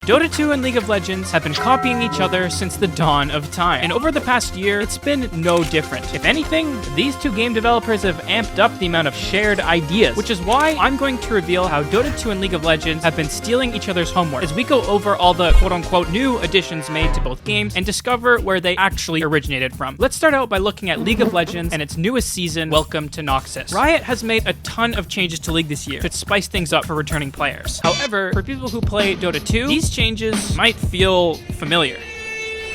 Dota 2 and League of Legends have been copying each other since the dawn of time, and over the past year, it's been no different. If anything, these two game developers have amped up the amount of shared ideas, which is why I'm going to reveal how Dota 2 and League of Legends have been stealing each other's homework, as we go over all the quote-unquote new additions made to both games and discover where they actually originated from. Let's start out by looking at League of Legends and its newest season, Welcome to Noxus. Riot has made a ton of changes to League this year to spice things up for returning players. However, for people who play Dota 2, these changes might feel familiar.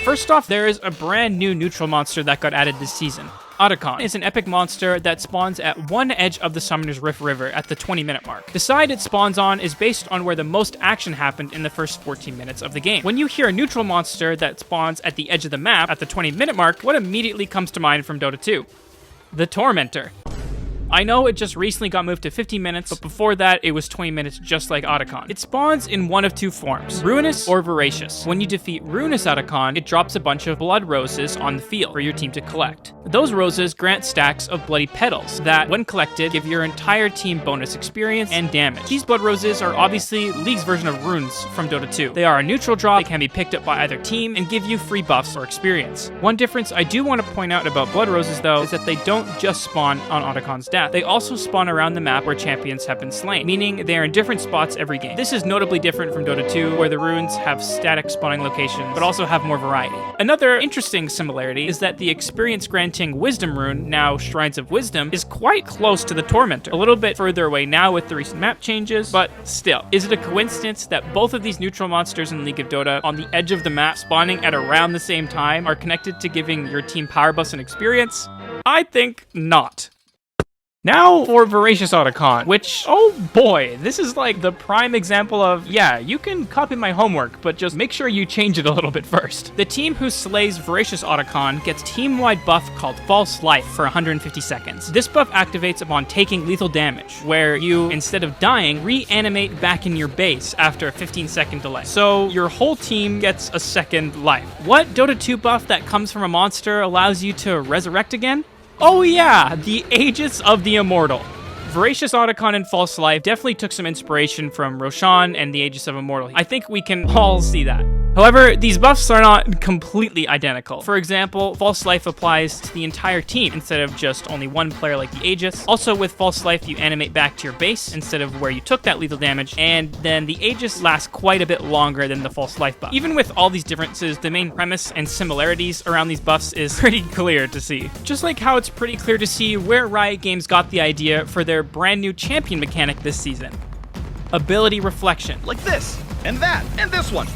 First off, there is a brand new neutral monster that got added this season. Atakhan is an epic monster that spawns at one edge of the Summoner's Rift River at the 20-minute mark. The side it spawns on is based on where the most action happened in the first 14 minutes of the game. When you hear a neutral monster that spawns at the edge of the map at the 20-minute mark, what immediately comes to mind from Dota 2? The Tormentor. I know it just recently got moved to 15 minutes, but before that, it was 20 minutes just like Atakhan. It spawns in one of two forms, Ruinous or Voracious. When you defeat Ruinous Atakhan, it drops a bunch of blood roses on the field for your team to collect. Those roses grant stacks of bloody petals that, when collected, give your entire team bonus experience and damage. These blood roses are obviously League's version of runes from Dota 2. They are a neutral drop, they can be picked up by either team, and give you free buffs or experience. One difference I do want to point out about blood roses though, is that they don't just spawn on Atakhan's death. They also spawn around the map where champions have been slain, meaning they are in different spots every game. This is notably different from Dota 2, where the runes have static spawning locations, but also have more variety. Another interesting similarity is that the experience-granting Wisdom rune, now Shrines of Wisdom, is quite close to the Tormentor. A little bit further away now with the recent map changes, but still. Is it a coincidence that both of these neutral monsters in League of Dota, on the edge of the map, spawning at around the same time, are connected to giving your team power buffs and experience? I think not. Now for Voracious Atakhan, which, oh boy, this is like the prime example of, yeah, you can copy my homework, but just make sure you change it a little bit first. The team who slays Voracious Atakhan gets team-wide buff called False Life for 150 seconds. This buff activates upon taking lethal damage, where you, instead of dying, reanimate back in your base after a 15-second delay. So your whole team gets a second life. What Dota 2 buff that comes from a monster allows you to resurrect again? Oh yeah, the Aegis of the Immortal. Voracious Atakhan and False Life definitely took some inspiration from Roshan and the Aegis of Immortal. I think we can all see that. However, these buffs are not completely identical. For example, False Life applies to the entire team instead of just only one player like the Aegis. Also, with False Life, you animate back to your base instead of where you took that lethal damage, and then the Aegis lasts quite a bit longer than the False Life buff. Even with all these differences, the main premise and similarities around these buffs is pretty clear to see. Just like how it's pretty clear to see where Riot Games got the idea for their brand new champion mechanic this season. Ability Reflection. Like this, and that, and this one.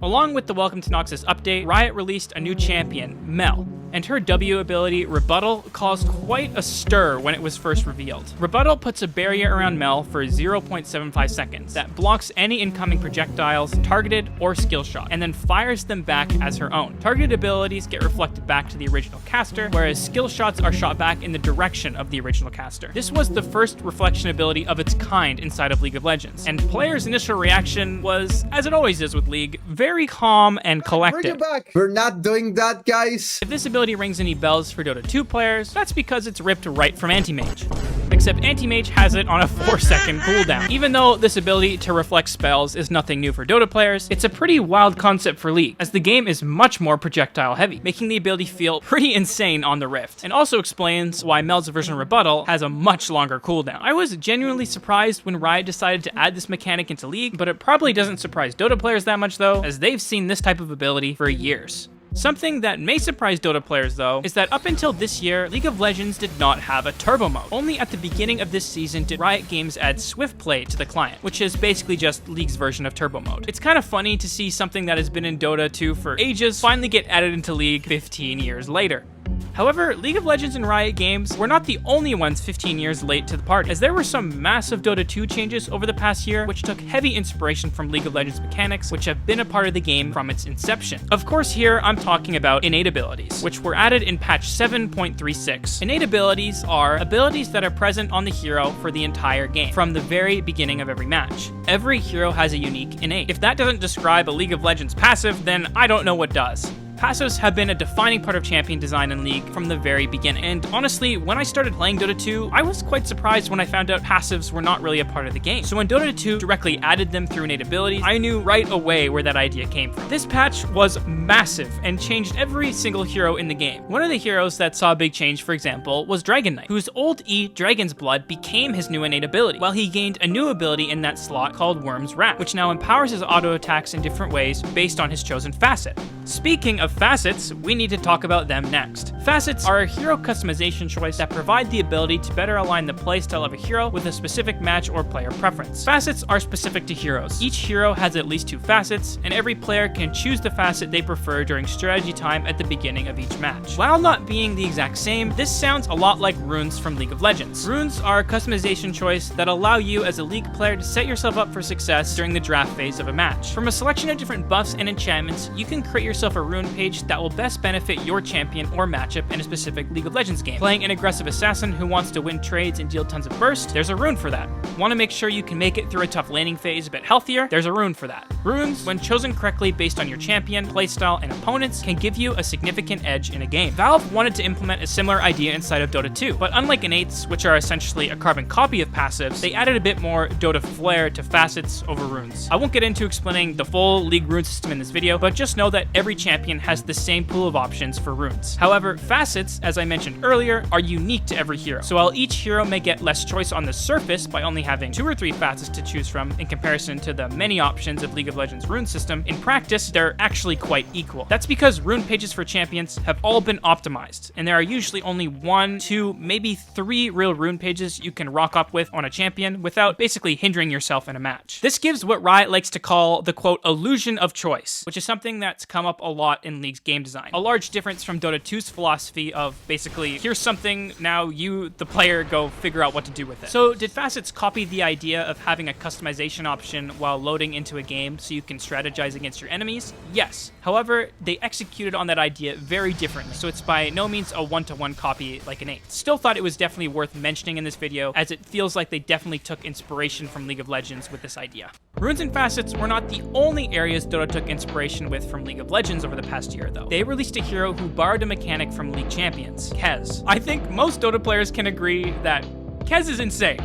Along with the Welcome to Noxus update, Riot released a new champion, Mel, and her W ability, Rebuttal, caused quite a stir when it was first revealed. Rebuttal puts a barrier around Mel for 0.75 seconds that blocks any incoming projectiles, targeted or skill shot, and then fires them back as her own. Targeted abilities get reflected back to the original caster, whereas skill shots are shot back in the direction of the original caster. This was the first reflection ability of its kind inside of League of Legends, and players' initial reaction was, as it always is with League, very calm and collected. Bring it back. We're not doing that, guys. If this ability rings any bells for Dota 2 players, that's because it's ripped right from Anti-Mage. Except Anti-Mage has it on a 4-second cooldown. Even though this ability to reflect spells is nothing new for Dota players, it's a pretty wild concept for League, as the game is much more projectile heavy, making the ability feel pretty insane on the Rift, and also explains why Mel's version of Rebuttal has a much longer cooldown. I was genuinely surprised when Riot decided to add this mechanic into League, but it probably doesn't surprise Dota players that much though, as they've seen this type of ability for years. Something that may surprise Dota players though, is that up until this year, League of Legends did not have a turbo mode. Only at the beginning of this season did Riot Games add Swift Play to the client, which is basically just League's version of turbo mode. It's kind of funny to see something that has been in Dota 2 for ages finally get added into League 15 years later. However, League of Legends and Riot Games were not the only ones 15 years late to the party, as there were some massive Dota 2 changes over the past year, which took heavy inspiration from League of Legends mechanics, which have been a part of the game from its inception. Of course, here I'm talking about innate abilities, which were added in patch 7.36. Innate abilities are abilities that are present on the hero for the entire game, from the very beginning of every match. Every hero has a unique innate. If that doesn't describe a League of Legends passive, then I don't know what does. Passives have been a defining part of champion design in League from the very beginning, and honestly, when I started playing Dota 2, I was quite surprised when I found out passives were not really a part of the game. So when Dota 2 directly added them through innate abilities, I knew right away where that idea came from. This patch was massive and changed every single hero in the game. One of the heroes that saw a big change, for example, was Dragon Knight, whose old E, Dragon's Blood, became his new innate ability, while he gained a new ability in that slot called Worm's Wrath, which now empowers his auto attacks in different ways based on his chosen facet. Speaking of facets, we need to talk about them next. Facets are a hero customization choice that provide the ability to better align the playstyle of a hero with a specific match or player preference. Facets are specific to heroes. Each hero has at least 2 facets, and every player can choose the facet they prefer during strategy time at the beginning of each match. While not being the exact same, this sounds a lot like runes from League of Legends. Runes are a customization choice that allow you as a League player to set yourself up for success during the draft phase of a match. From a selection of different buffs and enchantments, you can create yourself a rune page that will best benefit your champion or matchup in a specific League of Legends game. Playing an aggressive assassin who wants to win trades and deal tons of burst, there's a rune for that. Want to make sure you can make it through a tough laning phase a bit healthier, there's a rune for that. Runes, when chosen correctly based on your champion, playstyle, and opponents, can give you a significant edge in a game. Valve wanted to implement a similar idea inside of Dota 2, but unlike Innates, which are essentially a carbon copy of passives, they added a bit more Dota flair to facets over runes. I won't get into explaining the full League rune system in this video, but just know that every champion has the same pool of options for runes. However, facets, as I mentioned earlier, are unique to every hero. So while each hero may get less choice on the surface by only having 2 or 3 facets to choose from in comparison to the many options of League of Legends rune system, in practice, they're actually quite equal. That's because rune pages for champions have all been optimized, and there are usually only 1, 2, maybe 3 real rune pages you can rock up with on a champion without basically hindering yourself in a match. This gives what Riot likes to call the quote illusion of choice, which is something that's come up a lot in League's game design. A large difference from Dota 2's philosophy of basically, here's something, now you, the player, go figure out what to do with it. So did Facets copy the idea of having a customization option while loading into a game so you can strategize against your enemies? Yes. However, they executed on that idea very differently, so it's by no means a one-to-one copy like Innates. Still thought it was definitely worth mentioning in this video, as it feels like they definitely took inspiration from League of Legends with this idea. Runes and Facets were not the only areas Dota took inspiration with from League of Legends over the past year, though. They released a hero who borrowed a mechanic from League champions, Kez. I think most Dota players can agree that Kez is insane.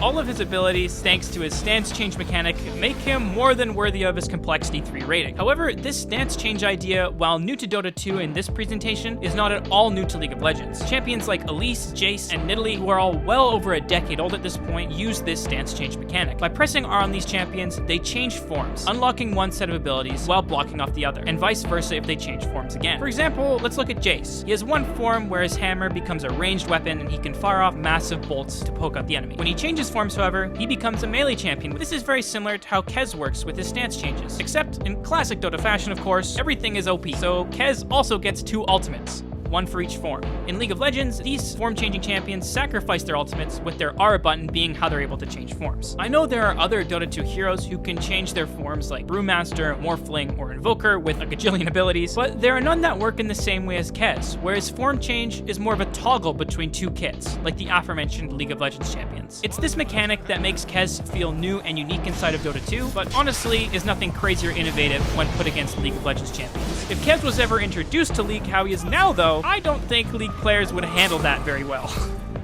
All of his abilities, thanks to his stance change mechanic, make him more than worthy of his complexity 3 rating. However, this stance change idea, while new to Dota 2 in this presentation, is not at all new to League of Legends. Champions like Elise, Jace, and Nidalee, who are all well over a decade old at this point, use this stance change mechanic. By pressing R on these champions, they change forms, unlocking one set of abilities while blocking off the other, and vice versa if they change forms again. For example, let's look at Jace. He has one form where his hammer becomes a ranged weapon and he can fire off massive bolts to poke out the enemy. When he changes forms, however, he becomes a melee champion. This is very similar to how Kez works with his stance changes. Except, in classic Dota fashion, of course, everything is OP, so Kez also gets 2 ultimates, one for each form. In League of Legends, these form-changing champions sacrifice their ultimates, with their R button being how they're able to change forms. I know there are other Dota 2 heroes who can change their forms like Brewmaster, Morphling, or Invoker with a gajillion abilities, but there are none that work in the same way as Kez, whereas form change is more of a toggle between 2 kits, like the aforementioned League of Legends champions. It's this mechanic that makes Kez feel new and unique inside of Dota 2, but honestly is nothing crazy or innovative when put against League of Legends champions. If Kez was ever introduced to League how he is now, though, I don't think League players would handle that very well.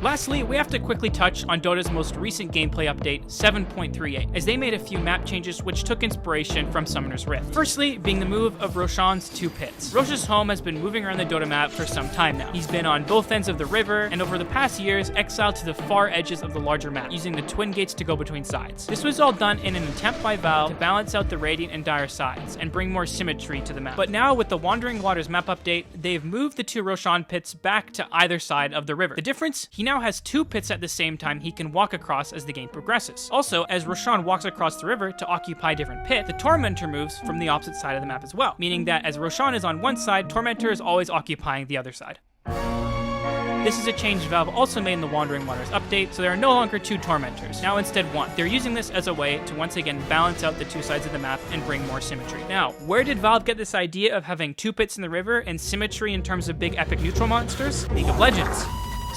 Lastly, we have to quickly touch on Dota's most recent gameplay update, 7.38, as they made a few map changes which took inspiration from Summoner's Rift. Firstly, being the move of Roshan's 2 pits. Rosh's home has been moving around the Dota map for some time now. He's been on both ends of the river, and over the past years, exiled to the far edges of the larger map, using the twin gates to go between sides. This was all done in an attempt by Valve to balance out the Radiant and Dire sides, and bring more symmetry to the map. But now, with the Wandering Waters map update, they've moved the 2 Roshan pits back to either side of the river. The difference? He now has 2 pits at the same time he can walk across as the game progresses. Also, as Roshan walks across the river to occupy a different pit, the Tormentor moves from the opposite side of the map as well, meaning that as Roshan is on one side, Tormentor is always occupying the other side. This is a change Valve also made in the Wandering Waters update, so there are no longer 2 Tormentors, now instead 1. They're using this as a way to once again balance out the 2 sides of the map and bring more symmetry. Now, where did Valve get this idea of having 2 pits in the river and symmetry in terms of big epic neutral monsters? League of Legends.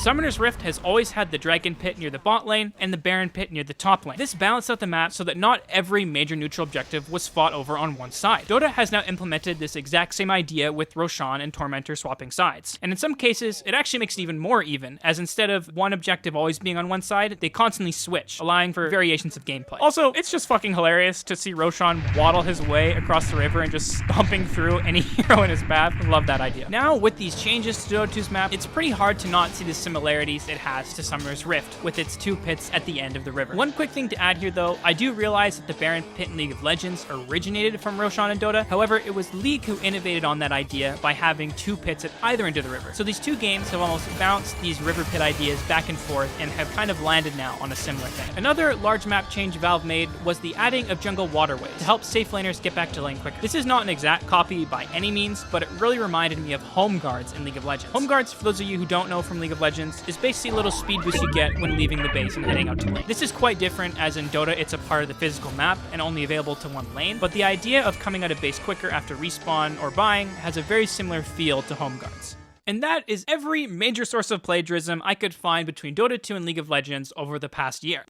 Summoner's Rift has always had the Dragon Pit near the bot lane and the Baron Pit near the top lane. This balanced out the map so that not every major neutral objective was fought over on one side. Dota has now implemented this exact same idea with Roshan and Tormentor swapping sides. And in some cases, it actually makes it even more even, as instead of one objective always being on one side, they constantly switch, allowing for variations of gameplay. Also, it's just fucking hilarious to see Roshan waddle his way across the river and just stomping through any hero in his path. I love that idea. Now, with these changes to Dota 2's map, it's pretty hard to not see the similarities it has to Summoner's Rift, with its two pits at the end of the river. One quick thing to add here though, I do realize that the Baron Pit in League of Legends originated from Roshan and Dota. However, it was League who innovated on that idea by having two pits at either end of the river. So these two games have almost bounced these river pit ideas back and forth and have kind of landed now on a similar thing. Another large map change Valve made was the adding of jungle waterways to help safe laners get back to lane quicker. This is not an exact copy by any means, but it really reminded me of home guards in League of Legends. Home guards, for those of you who don't know from League of Legends, is basically a little speed boost you get when leaving the base and heading out to lane. This is quite different, as in Dota it's a part of the physical map and only available to one lane, but the idea of coming out of base quicker after respawn or buying has a very similar feel to home guards. And that is every major source of plagiarism I could find between Dota 2 and League of Legends over the past year.